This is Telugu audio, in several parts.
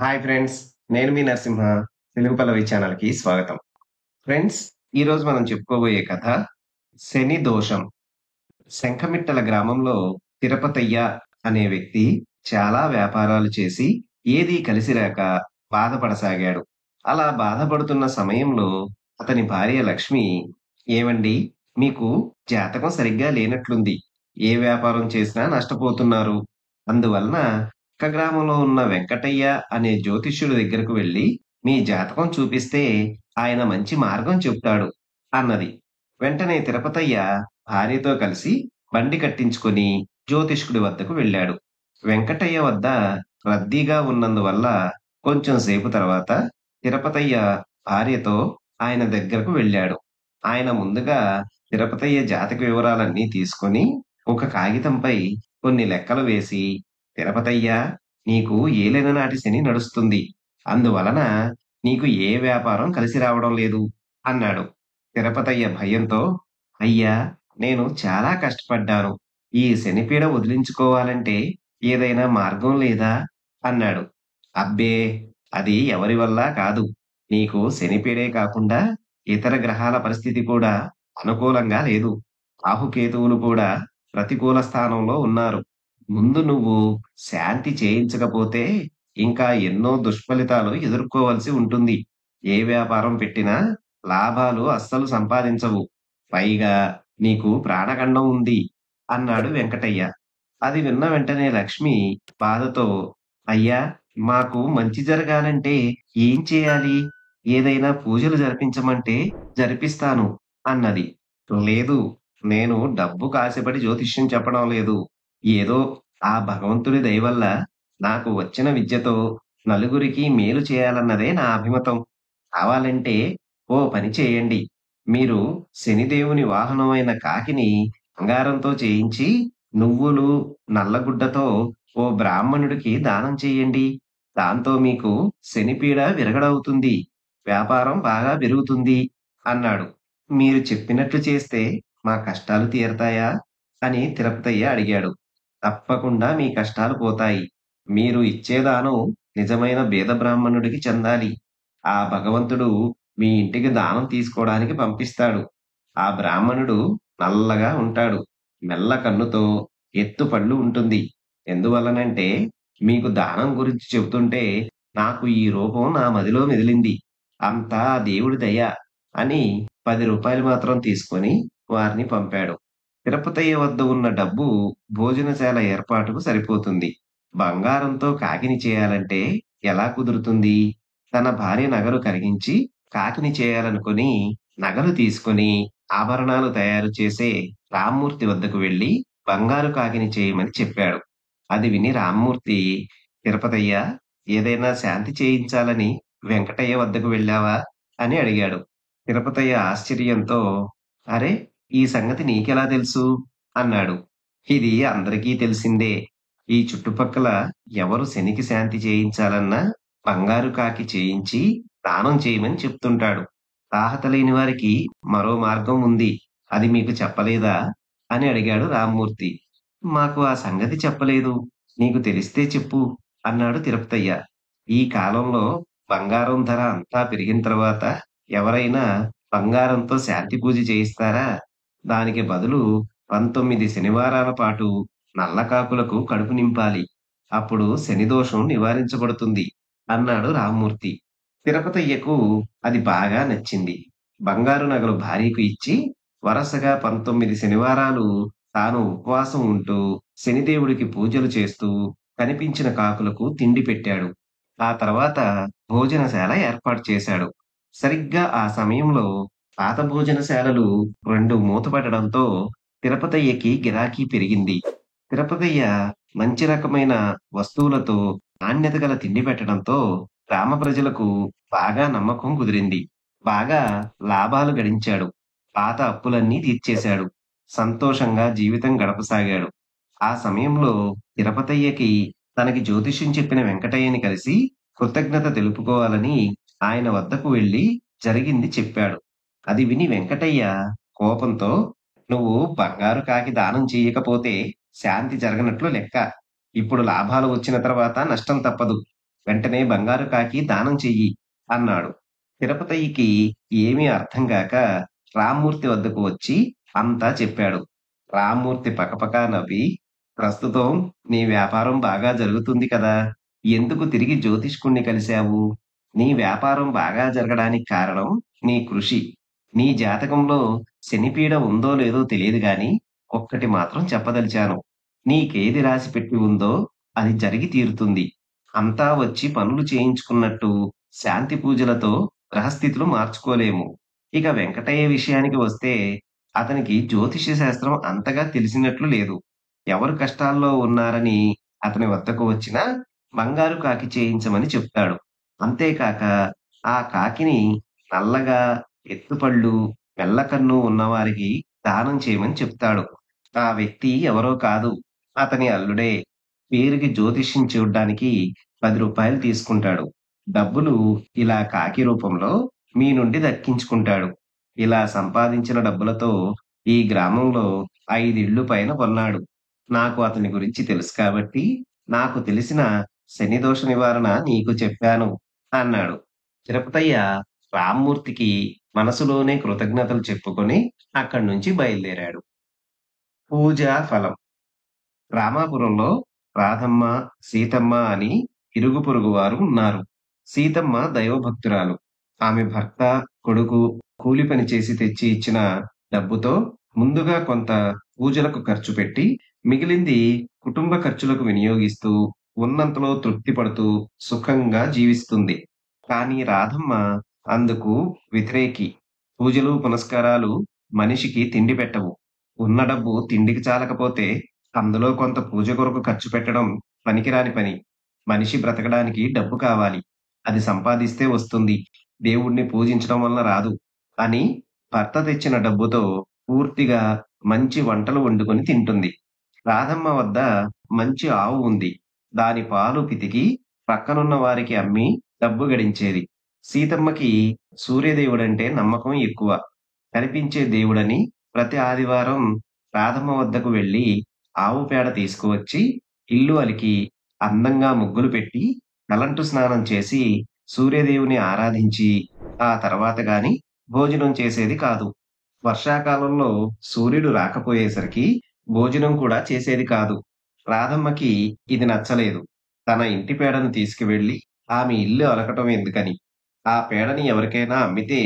Hi friends. నేను మీ నరసింహ. తెలుగు పల్లవి ఛానల్‌కి స్వాగతం. ఫ్రెండ్స్, ఈరోజు మనం చెప్పుకోబోయే కథ శని దోషం. శంఖమిట్టల గ్రామంలో తిరుపతయ్య అనే వ్యక్తి చాలా వ్యాపారాలు చేసి ఏదీ కలిసిరాక బాధపడసాగాడు. అలా బాధపడుతున్న సమయంలో అతని భార్య లక్ష్మి, "ఏవండీ, మీకు జాతకం సరిగ్గా లేనట్లుంది. ఏ వ్యాపారం చేసినా నష్టపోతున్నారు. అందువలన పక్క గ్రామంలో ఉన్న వెంకటయ్య అనే జ్యోతిష్యుడి దగ్గరకు వెళ్లి మీ జాతకం చూపిస్తే ఆయన మంచి మార్గం చెప్తాడు" అన్నది. వెంటనే తిరుపతయ్య భార్యతో కలిసి బండి కట్టించుకొని జ్యోతిష్కుడి వద్దకు వెళ్ళాడు. వెంకటయ్య వద్ద రద్దీగా ఉన్నందువల్ల కొంచెం సేపు తర్వాత తిరుపతయ్య భార్యతో ఆయన దగ్గరకు వెళ్ళాడు. ఆయన ముందుగా తిరుపతయ్య జాతక వివరాలన్నీ తీసుకొని ఒక కాగితంపై కొన్ని లెక్కలు వేసి, "తిరుపతయ్య, నీకు ఏలిన నాటి శని నడుస్తుంది. అందువలన నీకు ఏ వ్యాపారం కలిసి రావడం లేదు" అన్నాడు. తిరుపతయ్య భయంతో, "అయ్యా, నేను చాలా కష్టపడ్డాను. ఈ శనిపీడ వదిలించుకోవాలంటే ఏదైనా మార్గం లేదా?" అన్నాడు. "అబ్బే! అది ఎవరి వల్లా కాదు. నీకు శనిపీడే కాకుండా ఇతర గ్రహాల పరిస్థితి కూడా అనుకూలంగా లేదు. రాహుకేతువులు కూడా ప్రతికూల స్థానంలో ఉన్నారు. ముందు నువ్వు శాంతి చేయించకపోతే ఇంకా ఎన్నో దుష్ఫలితాలు ఎదుర్కోవలసి ఉంటుంది. ఏ వ్యాపారం పెట్టినా లాభాలు అస్సలు సంపాదించవు. పైగా నీకు ప్రాణగండం ఉంది" అన్నాడు వెంకటయ్య. అది విన్న వెంటనే లక్ష్మి బాధతో, "అయ్యా, మాకు మంచి జరగాలంటే ఏం చేయాలి? ఏదైనా పూజలు జరిపించమంటే జరిపిస్తాను" అన్నది. "లేదు, నేను డబ్బుకు ఆశపడి జ్యోతిష్యం చెప్పడం లేదు. ఏదో ఆ భగవంతుడి దయ వల్ల నాకు వచ్చిన విద్యతో నలుగురికి మేలు చేయాలన్నదే నా అభిమతం. కావాలంటే ఓ పని చేయండి. మీరు శనిదేవుని వాహనమైన కాకిని బంగారంతో చేయించి నువ్వులు, నల్లగుడ్డతో ఓ బ్రాహ్మణుడికి దానం చెయ్యండి. దాంతో మీకు శనిపీడ విరగడవుతుంది. వ్యాపారం బాగా పెరుగుతుంది" అన్నాడు. "మీరు చెప్పినట్లు చేస్తే మా కష్టాలు తీరతాయా?" అని తిరుపతయ్య అడిగాడు. "తప్పకుండా మీ కష్టాలు పోతాయి. మీరు ఇచ్చే దానం నిజమైన బీద బ్రాహ్మణుడికి చెందాలి. ఆ భగవంతుడు మీ ఇంటికి దానం తీసుకోవడానికి పంపిస్తాడు. ఆ బ్రాహ్మణుడు నల్లగా ఉంటాడు. మెల్ల కన్నుతో ఎత్తు పళ్ళు ఉంటుంది. ఎందువల్లనంటే మీకు దానం గురించి చెబుతుంటే నాకు ఈ రూపం నా మదిలో మెదిలింది. అంతా ఆ దేవుడి దయ" అని రూ. 10 మాత్రం తీసుకొని వారిని పంపాడు. తిరుపతయ్య వద్ద ఉన్న డబ్బు భోజనశాల ఏర్పాటుకు సరిపోతుంది. బంగారంతో కాకిని చేయాలంటే ఎలా కుదురుతుంది? తన భార్య నగలు కరిగించి కాకిని చేయాలనుకుని నగలు తీసుకొని ఆభరణాలు తయారు చేసే రామ్మూర్తి వద్దకు వెళ్లి బంగారు కాకిని చేయమని చెప్పాడు. అది విని రామ్మూర్తి, "తిరుపతయ్య, ఏదైనా శాంతి చేయించాలని వెంకటయ్య వద్దకు వెళ్ళావా?" అని అడిగాడు. తిరుపతయ్య ఆశ్చర్యంతో, "అరె! ఈ సంగతి నీకెలా తెలుసు?" అన్నాడు. "ఇది అందరికీ తెలిసిందే. ఈ చుట్టుపక్కల ఎవరు శనికి శాంతి చేయించాలన్నా బంగారు కాకి చేయించి దానం చేయమని చెప్తుంటాడు. తాహత లేని వారికి మరో మార్గం ఉంది. అది మీకు చెప్పలేదా?" అని అడిగాడు రామ్మూర్తి. "మాకు ఆ సంగతి చెప్పలేదు. నీకు తెలిస్తే చెప్పు" అన్నాడు తిరుపతయ్య. "ఈ కాలంలో బంగారం ధర అంతా పెరిగిన తర్వాత ఎవరైనా బంగారంతో శాంతి పూజ చేయిస్తారా? దానికి బదులు 19 శనివారాల పాటు నల్ల కాకులకు కడుపు నింపాలి. అప్పుడు శని దోషం నివారించబడుతుంది" అన్నాడు రామ్మూర్తి. తిరుపతయ్యకు అది బాగా నచ్చింది. బంగారు నగలు భార్యకు ఇచ్చి వరసగా 19 శనివారాలు తాను ఉపవాసం ఉంటూ శనిదేవుడికి పూజలు చేస్తూ కనిపించిన కాకులకు తిండి పెట్టాడు. ఆ తర్వాత భోజనశాల ఏర్పాటు చేశాడు. సరిగ్గా ఆ సమయంలో పాత భోజనశాలలు 2 మూతపడడంతో తిరుపతయ్యకి గిరాకీ పెరిగింది. తిరుపతయ్య మంచి రకమైన వస్తువులతో నాణ్యత గల తిండి పెట్టడంతో గ్రామ ప్రజలకు బాగా నమ్మకం కుదిరింది. బాగా లాభాలు గడించాడు. పాత అప్పులన్నీ తీర్చేశాడు. సంతోషంగా జీవితం గడపసాగాడు. ఆ సమయంలో తిరుపతయ్యకి తనకి జ్యోతిష్యం చెప్పిన వెంకటయ్యని కలిసి కృతజ్ఞత తెలుపుకోవాలని ఆయన వద్దకు వెళ్లి జరిగింది చెప్పాడు. అది విని వెంకటయ్య కోపంతో, "నువ్వు బంగారు కాకి దానం చెయ్యకపోతే శాంతి జరగనట్లు లెక్క. ఇప్పుడు లాభాలు వచ్చిన తర్వాత నష్టం తప్పదు. వెంటనే బంగారు కాకి దానం చెయ్యి అన్నాడు. తిరుపతయ్యకి ఏమీ అర్థం గాక రామ్మూర్తి వద్దకు వచ్చి అంతా చెప్పాడు. రామ్మూర్తి పకపకా నవ్వి, ప్రస్తుతం నీ వ్యాపారం బాగా జరుగుతుంది కదా! ఎందుకు తిరిగి జ్యోతిష్కుణ్ణి కలిశావు? నీ వ్యాపారం బాగా జరగడానికి కారణం నీ కృషి. నీ జాతకంలో శనిపీడ ఉందో లేదో తెలియదు గాని, ఒక్కటి మాత్రం చెప్పదలిచాను. నీకేది రాసిపెట్టి ఉందో అది జరిగి తీరుతుంది. అంతా వచ్చి పనులు చేయించుకున్నట్టు శాంతి పూజలతో గ్రహస్థితులు మార్చుకోలేము. ఇక వెంకటయ్య విషయానికి వస్తే అతనికి జ్యోతిష్య శాస్త్రం అంతగా తెలిసినట్లు లేదు. ఎవరు కష్టాల్లో ఉన్నారని అతని వద్దకు వచ్చినా బంగారు కాకి చేయించమని చెప్తాడు. అంతేకాక ఆ కాకిని నల్లగా, ఎత్తుపళ్ళు, మెల్లకన్ను ఉన్నవారికి దానం చేయమని చెప్తాడు. ఆ వ్యక్తి ఎవరో కాదు, అతని అల్లుడే. పేరుకి జ్యోతిష్యం చూడ్డానికి రూ. 10 తీసుకుంటాడు. డబ్బులు ఇలా కాకి రూపంలో మీ నుండి దక్కించుకుంటాడు. ఇలా సంపాదించిన డబ్బులతో ఈ గ్రామంలో 5 ఇళ్ళు పైన కొన్నాడు. నాకు అతని గురించి తెలుసు కాబట్టి, నాకు తెలిసిన శనిదోష నివారణ నీకు చెప్పాను అన్నాడు. తిరుపతయ్య రామ్మూర్తికి మనసులోనే కృతజ్ఞతలు చెప్పుకొని అక్కడి నుంచి బయలుదేరాడు. పూజా ఫలం. రామాపురంలో రాధమ్మ, సీతమ్మ అని ఇరుగు పొరుగు వారు ఉన్నారు. సీతమ్మ దైవభక్తురాలు. ఆమె భర్త, కొడుకు కూలి పని చేసి తెచ్చి ఇచ్చిన డబ్బుతో ముందుగా కొంత పూజలకు ఖర్చు పెట్టి, మిగిలింది కుటుంబ ఖర్చులకు వినియోగిస్తూ, ఉన్నంతలో తృప్తి పడుతూ సుఖంగా జీవిస్తుంది. కానీ రాధమ్మ అందుకు వ్యతిరేకి. పూజలు, పునస్కారాలు మనిషికి తిండి పెట్టవు. ఉన్న డబ్బు తిండికి చాలకపోతే అందులో కొంత పూజ కొరకు ఖర్చు పెట్టడం పనికిరాని పని. మనిషి బ్రతకడానికి డబ్బు కావాలి. అది సంపాదిస్తే వస్తుంది. దేవుణ్ణి పూజించడం వల్ల రాదు అని భర్త తెచ్చిన డబ్బుతో పూర్తిగా మంచి వంటలు వండుకొని తింటుంది. రాధమ్మ వద్ద మంచి ఆవు ఉంది. దాని పాలు పితికి పక్కనున్న వారికి అమ్మి డబ్బు గడించేది. సీతమ్మకి సూర్యదేవుడంటే నమ్మకం ఎక్కువ. కనిపించే దేవుడని ప్రతి ఆదివారం రాధమ్మ వద్దకు వెళ్లి ఆవు పేడ తీసుకువచ్చి ఇల్లు అలికి అందంగా ముగ్గులు పెట్టి తలంటు స్నానం చేసి సూర్యదేవుని ఆరాధించి ఆ తర్వాత గాని భోజనం చేసేది కాదు. వర్షాకాలంలో సూర్యుడు రాకపోయేసరికి భోజనం కూడా చేసేది కాదు. రాధమ్మకి ఇది నచ్చలేదు. తన ఇంటి పేడను తీసుకువెళ్లి ఆమె ఇల్లు అలకటం ఎందుకని, ఆ పేడని ఎవరికైనా అమ్మితే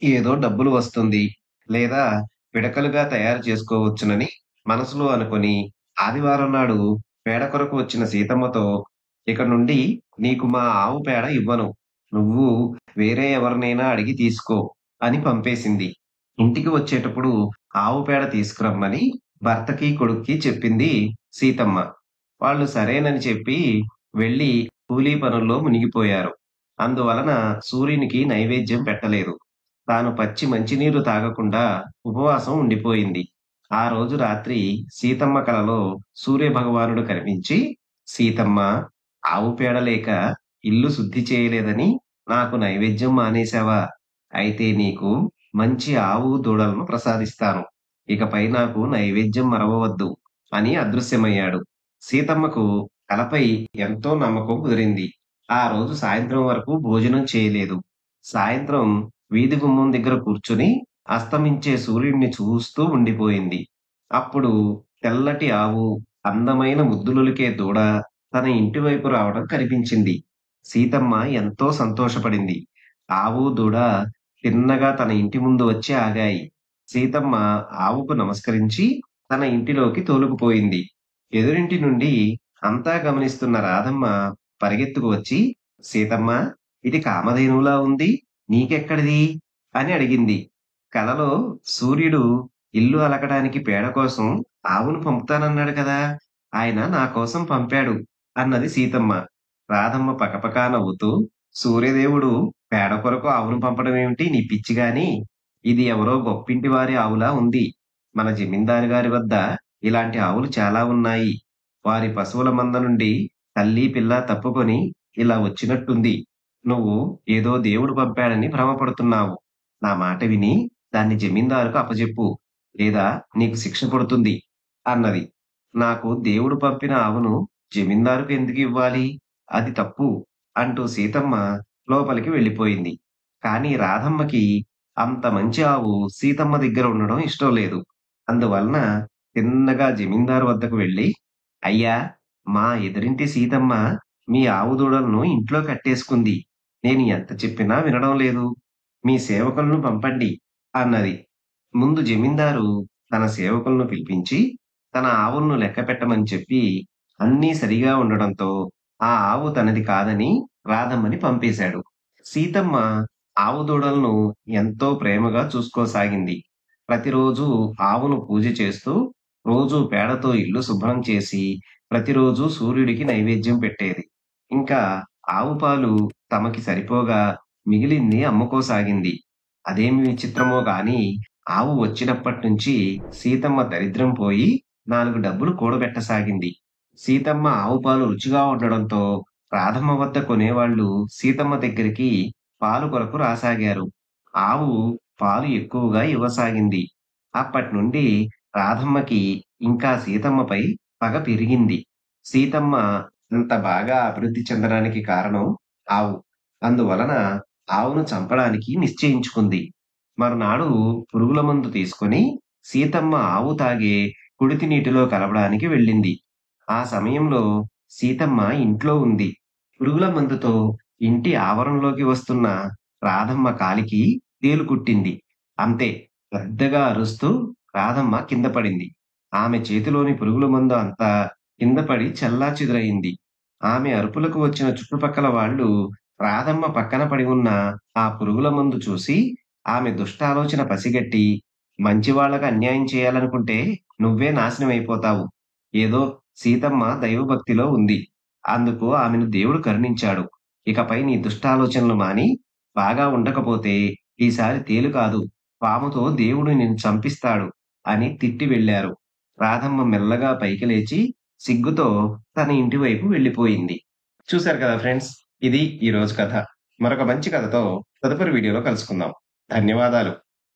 ఏదో డబ్బులు వస్తుంది, లేదా పిడకలుగా తయారు చేసుకోవచ్చునని మనసులో అనుకొని ఆదివారం నాడు పేడ కొరకు వచ్చిన సీతమ్మతో, ఇక నుండి నీకు మా ఆవు పేడ ఇవ్వను. నువ్వు వేరే ఎవరినైనా అడిగి తీసుకో అని పంపేసింది. ఇంటికి వచ్చేటప్పుడు ఆవు పేడ తీసుకురమ్మని భర్తకి, కొడుక్కి చెప్పింది సీతమ్మ. వాళ్ళు సరేనని చెప్పి వెళ్లి కూలీ పనుల్లో మునిగిపోయారు. అందువలన సూర్యునికి నైవేద్యం పెట్టలేదు. తాను పచ్చి మంచినీరు తాగకుండా ఉపవాసం ఉండిపోయింది. ఆ రోజు రాత్రి సీతమ్మ కలలో సూర్యభగవానుడు కనిపించి, సీతమ్మ, ఆవు పేడ లేక ఇల్లు శుద్ధి చేయలేదని నాకు నైవేద్యం మానేశావా? అయితే నీకు మంచి ఆవు దూడలను ప్రసాదిస్తాను. ఇకపై నాకు నైవేద్యం మరవవద్దు అని అదృశ్యమయ్యాడు. సీతమ్మకు కలపై ఎంతో నమ్మకం కుదిరింది. ఆ రోజు సాయంత్రం వరకు భోజనం చేయలేదు. సాయంత్రం వీధి గుమ్మం దగ్గర కూర్చుని అస్తమించే సూర్యుడిని చూస్తూ ఉండిపోయింది. అప్పుడు తెల్లటి ఆవు, అందమైన ముద్దులొలికే దూడ తన ఇంటి వైపు రావడం కనిపించింది. సీతమ్మ ఎంతో సంతోషపడింది. ఆవు, దూడ తిన్నగా తన ఇంటి ముందు వచ్చి ఆగాయి. సీతమ్మ ఆవుకు నమస్కరించి తన ఇంటిలోకి తోలుకుపోయింది. ఎదురింటి నుండి అంతా గమనిస్తున్న రాధమ్మ పరిగెత్తుకు వచ్చి, సీతమ్మ, ఇది కామధేనువులా ఉంది, నీకెక్కడిది అని అడిగింది. కలలో సూర్యుడు ఇల్లు అలకడానికి పేడ కోసం ఆవును పంపుతానన్నాడు కదా, ఆయన నా కోసం పంపాడు అన్నది సీతమ్మ. రాధమ్మ పకపకా నవ్వుతూ, సూర్యదేవుడు పేడ కొరకు ఆవును పంపడం ఏమిటి నీ పిచ్చిగాని, ఇది ఎవరో గొప్పింటి వారి ఆవులా ఉంది. మన జమీందారు గారి వద్ద ఇలాంటి ఆవులు చాలా ఉన్నాయి. వారి పశువుల మంద నుండి తల్లి పిల్ల తప్పుకొని ఇలా వచ్చినట్టుంది. నువ్వు ఏదో దేవుడు పంపాడని భ్రమపడుతున్నావు. నా మాట విని దాన్ని జమీందారుకు అప్పజెప్పు, లేదా నీకు శిక్ష పడుతుంది అన్నది. నాకు దేవుడు పంపిన ఆవును జమీందారుకు ఎందుకు ఇవ్వాలి? అది తప్పు అంటూ సీతమ్మ లోపలికి వెళ్ళిపోయింది. కానీ రాధమ్మకి అంత మంచి ఆవు సీతమ్మ దగ్గర ఉండడం ఇష్టం లేదు. అందువలన తిన్నగా జమీందారు వద్దకు వెళ్ళి, "అయ్యా! మా ఎదురింటి సీతమ్మ మీ ఆవు దూడలను ఇంట్లో కట్టేసుకుంది. నేను ఎంత చెప్పినా వినడం లేదు. మీ సేవకులను పంపండి" అన్నది. ముందు జమీందారు తన సేవకులను పిలిపించి, తన ఆవులను లెక్కపెట్టమని చెప్పి, అన్నీ సరిగా ఉండడంతో ఆ ఆవు తనది కాదని రాధమ్మని పంపేశాడు. సీతమ్మ ఆవు దూడలను ఎంతో ప్రేమగా చూసుకోసాగింది. ప్రతిరోజు ఆవును పూజ చేస్తూ, రోజూ పేడతో ఇల్లు శుభ్రం చేసి, ప్రతిరోజు సూర్యుడికి నైవేద్యం పెట్టేది. ఇంకా ఆవు పాలు తమకి సరిపోగా మిగిలింది అమ్ముకోసాగింది. అదేమి విచిత్రమో గాని ఆవు వచ్చినప్పట్నుంచి సీతమ్మ దరిద్రం పోయి 4 డబ్బులు కూడబెట్టసాగింది. సీతమ్మ ఆవు పాలు రుచిగా ఉండడంతో రాధమ్మ వద్ద కొనేవాళ్ళు సీతమ్మ దగ్గరికి పాలు కొరకు రాసాగారు. ఆవు పాలు ఎక్కువగా ఇవ్వసాగింది. అప్పట్నుండి రాధమ్మకి ఇంకా సీతమ్మపై పగ పెరిగింది. సీతమ్మ అంత బాగా అభివృద్ధి చెందడానికి కారణం ఆవు. అందువలన ఆవును చంపడానికి నిశ్చయించుకుంది. మరునాడు పురుగుల మందు తీసుకొని సీతమ్మ ఆవు తాగే కుడితి నీటిలో కలపడానికి వెళ్ళింది. ఆ సమయంలో సీతమ్మ ఇంట్లో ఉంది. పురుగుల మందుతో ఇంటి ఆవరణలోకి వస్తున్న రాధమ్మ కాలికి తేలు కుట్టింది. అంతే, పెద్దగా అరుస్తూ రాధమ్మ కింద పడింది. ఆమె చేతిలోని పురుగుల మందు అంతా కింద పడి చెల్లాచెదురైంది. ఆమె అరుపులకు వచ్చిన చుట్టుపక్కల వాళ్ళు రాధమ్మ పక్కన పడి ఉన్న ఆ పురుగుల మందు చూసి ఆమె దుష్టాలోచన పసిగట్టి, మంచి వాళ్ళకి అన్యాయం చేయాలనుకుంటే నువ్వే నాశనమైపోతావు. ఏదో సీతమ్మ దైవభక్తిలో ఉంది. అందుకు ఆమెను దేవుడు కరుణించాడు. ఇకపై నీ దుష్టాలోచనలు మాని బాగా ఉండకపోతే ఈసారి తేలు కాదు, పాముతో దేవుడు నిన్ను చంపిస్తాడు అని తిట్టి వెళ్ళారు. రాధమ్మ మెల్లగా పైకి లేచి సిగ్గుతో తన ఇంటి వైపు వెళ్ళిపోయింది. చూశారు కదా ఫ్రెండ్స్, ఇది ఈ రోజు కథ. మరొక మంచి కథతో తదుపరి వీడియోలో కలుసుకుందాం. ధన్యవాదాలు.